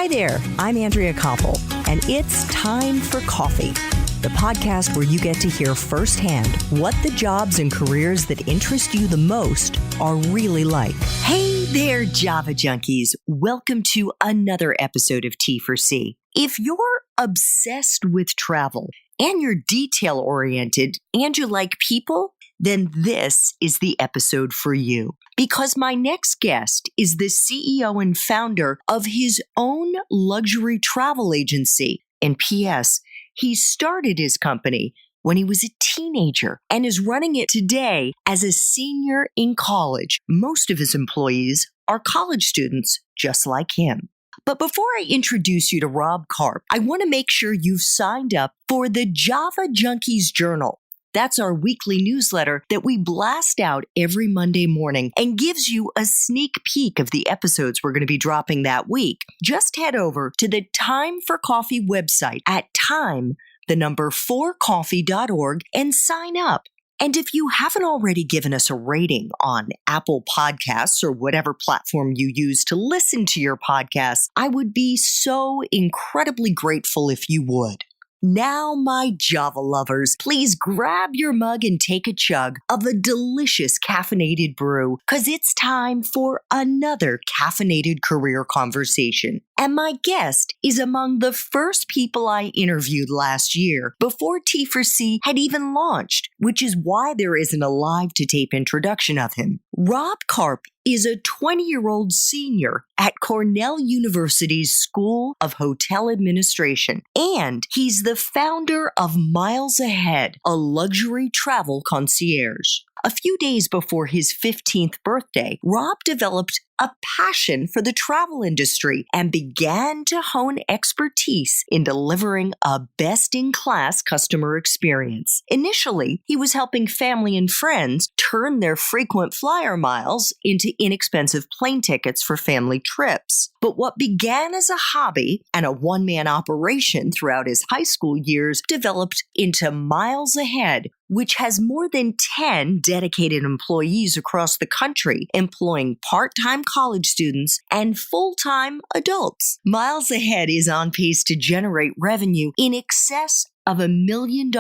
Hi there, I'm Andrea Koppel, and it's time for coffee, the podcast where you get to hear firsthand what the jobs and careers that interest you the most are really like. Hey there, Java junkies. Welcome to another episode of T4C. If you're obsessed with travel and you're detail-oriented and you like people, then this is the episode for you. Because my next guest is the CEO and founder of his own luxury travel agency. And P.S., he started his company when he was a teenager and is running it today as a senior in college. Most of his employees are college students just like him. But before I introduce you to Rob Karp, I want to make sure you've signed up for the Java Junkies Journal. That's our weekly newsletter that we blast out every Monday morning and gives you a sneak peek of the episodes we're going to be dropping that week. Just head over to the Time for Coffee website at time4coffee.org and sign up. And if you haven't already given us a rating on Apple Podcasts or whatever platform you use to listen to your podcasts, I would be so incredibly grateful if you would. Now, my Java lovers, please grab your mug and take a chug of a delicious caffeinated brew, because it's time for another caffeinated career conversation. And my guest is among the first people I interviewed last year before T4C had even launched, which is why there isn't a live-to-tape introduction of him. Rob Karp is a 20-year-old senior at Cornell University's School of Hotel Administration, and he's the founder of MilesAhead, a luxury travel concierge. A few days before his 15th birthday, Rob developed a passion for the travel industry and began to hone expertise in delivering a best-in-class customer experience. Initially, he was helping family and friends turn their frequent flyer miles into inexpensive plane tickets for family trips. But what began as a hobby and a one-man operation throughout his high school years developed into MilesAhead, which has more than 10 dedicated employees across the country, employing part-time college students and full-time adults. MilesAhead is on pace to generate revenue in excess of $1 million,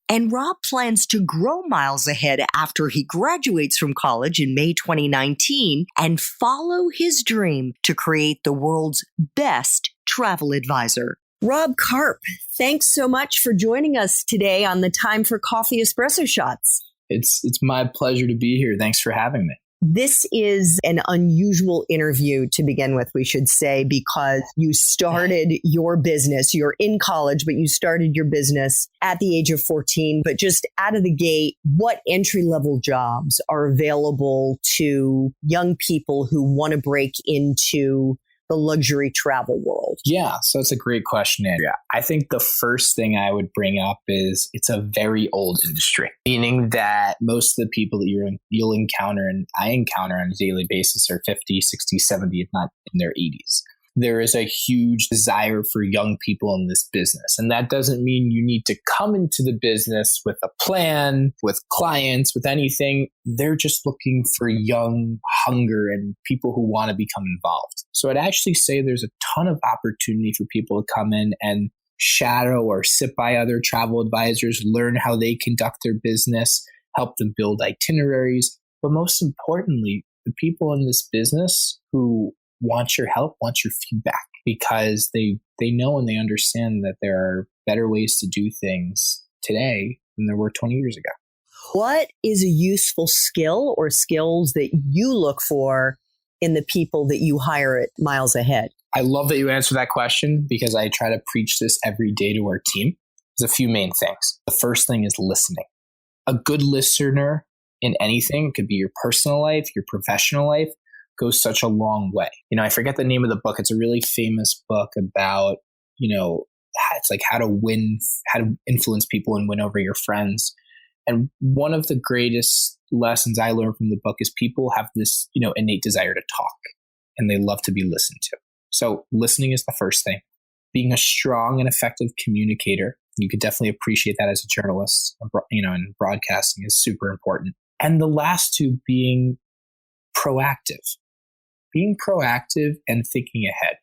and Rob plans to grow MilesAhead after he graduates from college in May 2019 and follow his dream to create the world's best travel advisor. Rob Karp, thanks so much for joining us today on the Time for Coffee Espresso Shots. It's my pleasure to be here. Thanks for having me. This is an unusual interview to begin with, we should say, because you started your business. You're in college, but you started your business at the age of 14. But just out of the gate, what entry-level jobs are available to young people who want to break into the luxury travel world? Yeah, so it's a great question, Andrea. I think the first thing I would bring up is it's a very old industry, meaning that most of the people that you'll encounter and I encounter on a daily basis are 50, 60, 70, if not in their 80s. There is a huge desire for young people in this business. And that doesn't mean you need to come into the business with a plan, with clients, with anything. They're just looking for young hunger and people who want to become involved. So I'd actually say there's a ton of opportunity for people to come in and shadow or sit by other travel advisors, learn how they conduct their business, help them build itineraries. But most importantly, the people in this business who want your help, want your feedback, because they know and they understand that there are better ways to do things today than there were 20 years ago. What is a useful skill or skills that you look for in the people that you hire at MilesAhead? I love that you answer that question because I try to preach this every day to our team. There's a few main things. The first thing is listening. A good listener in anything, it could be your personal life, your professional life, goes such a long way. I forget the name of the book. It's a really famous book about, it's like how to influence people and win over your friends. And one of the greatest lessons I learned from the book is people have this, innate desire to talk and they love to be listened to. So listening is the first thing. Being a strong and effective communicator. You could definitely appreciate that as a journalist, and broadcasting is super important. And the last two being proactive. Being proactive and thinking ahead.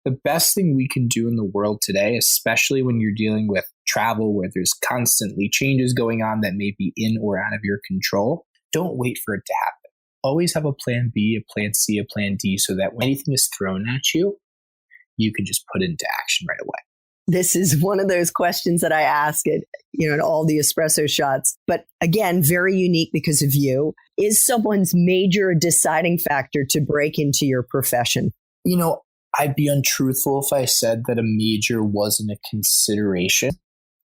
The best thing we can do in the world today, especially when you're dealing with travel where there's constantly changes going on that may be in or out of your control, don't wait for it to happen. Always have a plan B, a plan C, a plan D, so that when anything is thrown at you, you can just put it into action right away. This is one of those questions that I ask at all the espresso shots. But again, very unique because of you. Is someone's major deciding factor to break into your profession? I'd be untruthful if I said that a major wasn't a consideration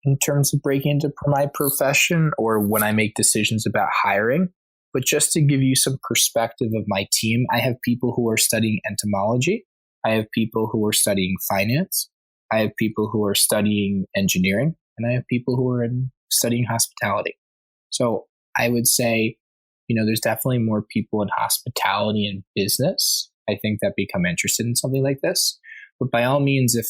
in terms of breaking into my profession or when I make decisions about hiring. But just to give you some perspective of my team, I have people who are studying entomology. I have people who are studying finance. I have people who are studying engineering, and I have people who are studying hospitality. So I would say, there's definitely more people in hospitality and business, I think, that become interested in something like this. But by all means, if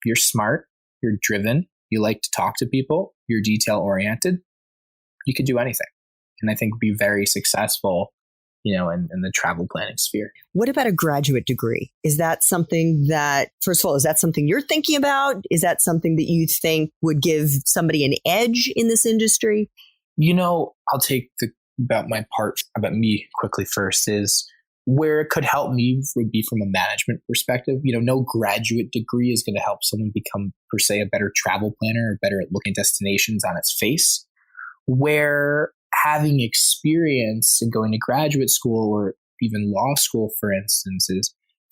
you're smart, you're driven, you like to talk to people, you're detail oriented, you could do anything. And I think be very successful, in the travel planning sphere. What about a graduate degree? Is that something that, first of all, is that something you're thinking about? Is that something that you think would give somebody an edge in this industry? I'll take about me quickly first is where it could help me would be from a management perspective. No graduate degree is going to help someone become, per se, a better travel planner or better at looking at destinations on its face. Where having experience in going to graduate school or even law school, for instance,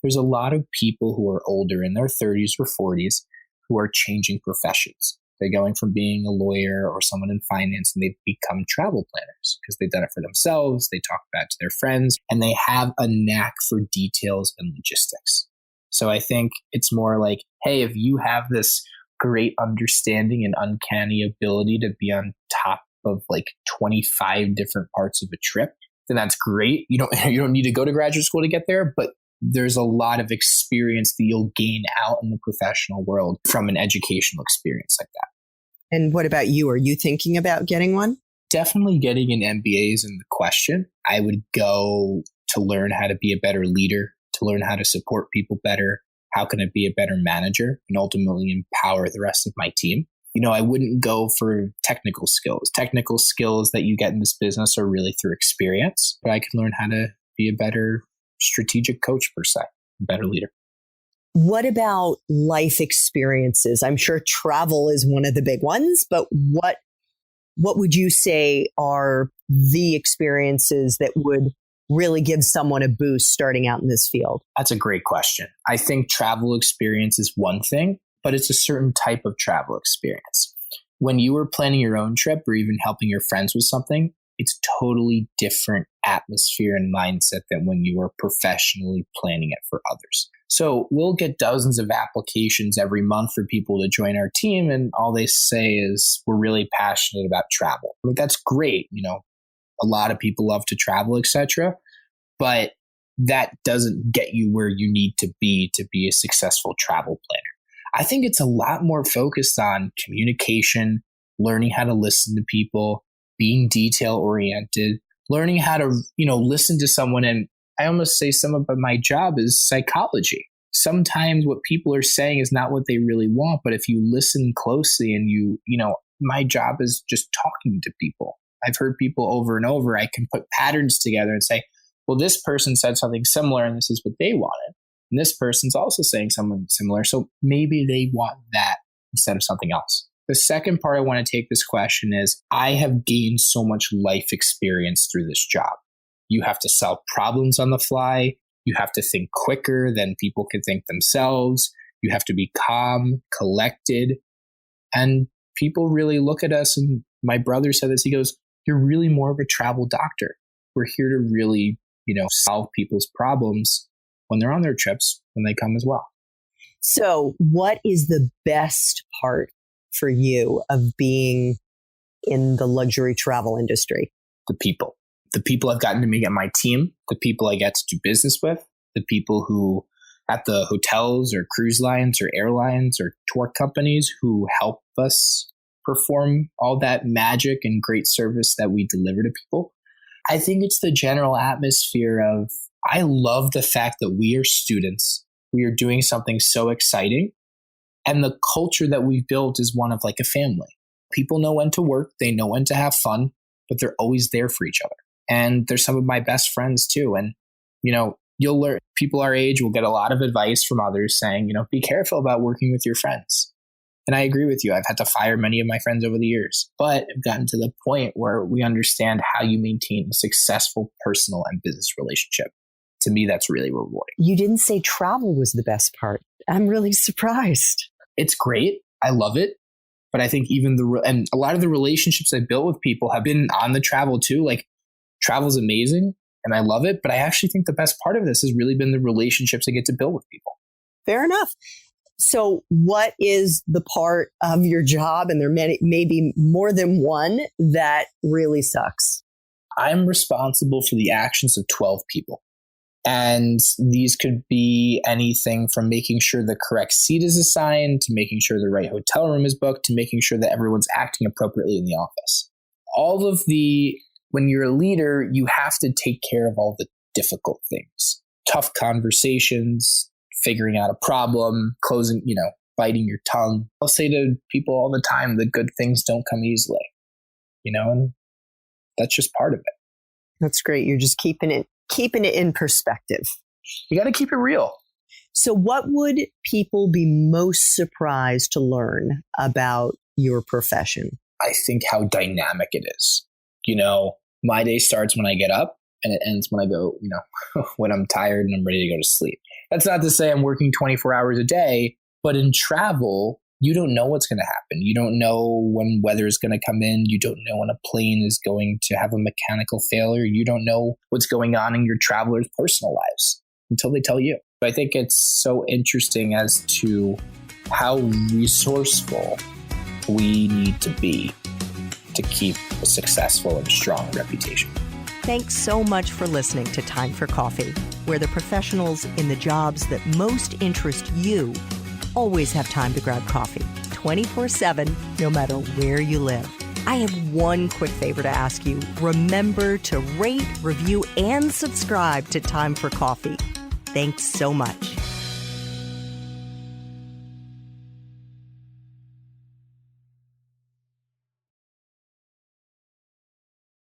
there's a lot of people who are older in their 30s or 40s who are changing professions. They're going from being a lawyer or someone in finance and they've become travel planners because they've done it for themselves. They talk about it to their friends and they have a knack for details and logistics. So I think it's more like, hey, if you have this great understanding and uncanny ability to be on top of like 25 different parts of a trip, then that's great. You don't need to go to graduate school to get there, but there's a lot of experience that you'll gain out in the professional world from an educational experience like that. And what about you? Are you thinking about getting one? Definitely getting an MBA is in the question. I would go to learn how to be a better leader, to learn how to support people better. How can I be a better manager and ultimately empower the rest of my team? I wouldn't go for technical skills. Technical skills that you get in this business are really through experience, but I can learn how to be a better strategic coach, per se, a better leader. What about life experiences? I'm sure travel is one of the big ones, but what would you say are the experiences that would really give someone a boost starting out in this field? That's a great question. I think travel experience is one thing, but it's a certain type of travel experience. When you were planning your own trip or even helping your friends with something, it's totally different atmosphere and mindset than when you were professionally planning it for others. So we'll get dozens of applications every month for people to join our team, and all they say is, we're really passionate about travel. That's great. A lot of people love to travel, etc. But that doesn't get you where you need to be a successful travel planner. I think it's a lot more focused on communication, learning how to listen to people, being detail oriented, learning how to, listen to someone. And I almost say some of my job is psychology. Sometimes what people are saying is not what they really want, but if you listen closely and my job is just talking to people. I've heard people over and over, I can put patterns together and say, well, this person said something similar and this is what they wanted. And this person's also saying something similar. So maybe they want that instead of something else. The second part I want to take this question is, I have gained so much life experience through this job. You have to solve problems on the fly. You have to think quicker than people can think themselves. You have to be calm, collected. And people really look at us, and my brother said this, he goes, you're really more of a travel doctor. We're here to really, solve people's problems when they're on their trips, when they come as well. So what is the best part for you of being in the luxury travel industry? The people. The people I've gotten to meet on my team, the people I get to do business with, the people who at the hotels or cruise lines or airlines or tour companies who help us perform all that magic and great service that we deliver to people. I think it's the general atmosphere of, I love the fact that we are students We are doing something so exciting. And the culture that we've built is one of like a family. People know when to work, they know when to have fun, but they're always there for each other. And they're some of my best friends too. And, you'll learn, people our age will get a lot of advice from others saying, be careful about working with your friends. And I agree with you. I've had to fire many of my friends over the years, but I've gotten to the point where we understand how you maintain a successful personal and business relationship. To me, that's really rewarding. You didn't say travel was the best part. I'm really surprised. It's great. I love it. But I think even and a lot of the relationships I built with people have been on the travel too. Like, travel's amazing and I love it. But I actually think the best part of this has really been the relationships I get to build with people. Fair enough. So what is the part of your job, and there may be more than one, that really sucks? I'm responsible for the actions of 12 people. And these could be anything from making sure the correct seat is assigned, to making sure the right hotel room is booked, to making sure that everyone's acting appropriately in the office. When you're a leader, you have to take care of all the difficult things. Tough conversations, figuring out a problem, biting your tongue. I'll say to people all the time, the good things don't come easily, and that's just part of it. That's great. You're just keeping it in perspective. You got to keep it real. So what would people be most surprised to learn about your profession? I think how dynamic it is. My day starts when I get up and it ends when I go, when I'm tired and I'm ready to go to sleep. That's not to say I'm working 24 hours a day, but in travel, you don't know what's going to happen. You don't know when weather is going to come in. You don't know when a plane is going to have a mechanical failure. You don't know what's going on in your travelers' personal lives until they tell you. I think it's so interesting as to how resourceful we need to be to keep a successful and strong reputation. Thanks so much for listening to Time for Coffee, where the professionals in the jobs that most interest you always have time to grab coffee 24/7, no matter where you live. I have one quick favor to ask you. Remember to rate, review, and subscribe to Time for Coffee. Thanks so much.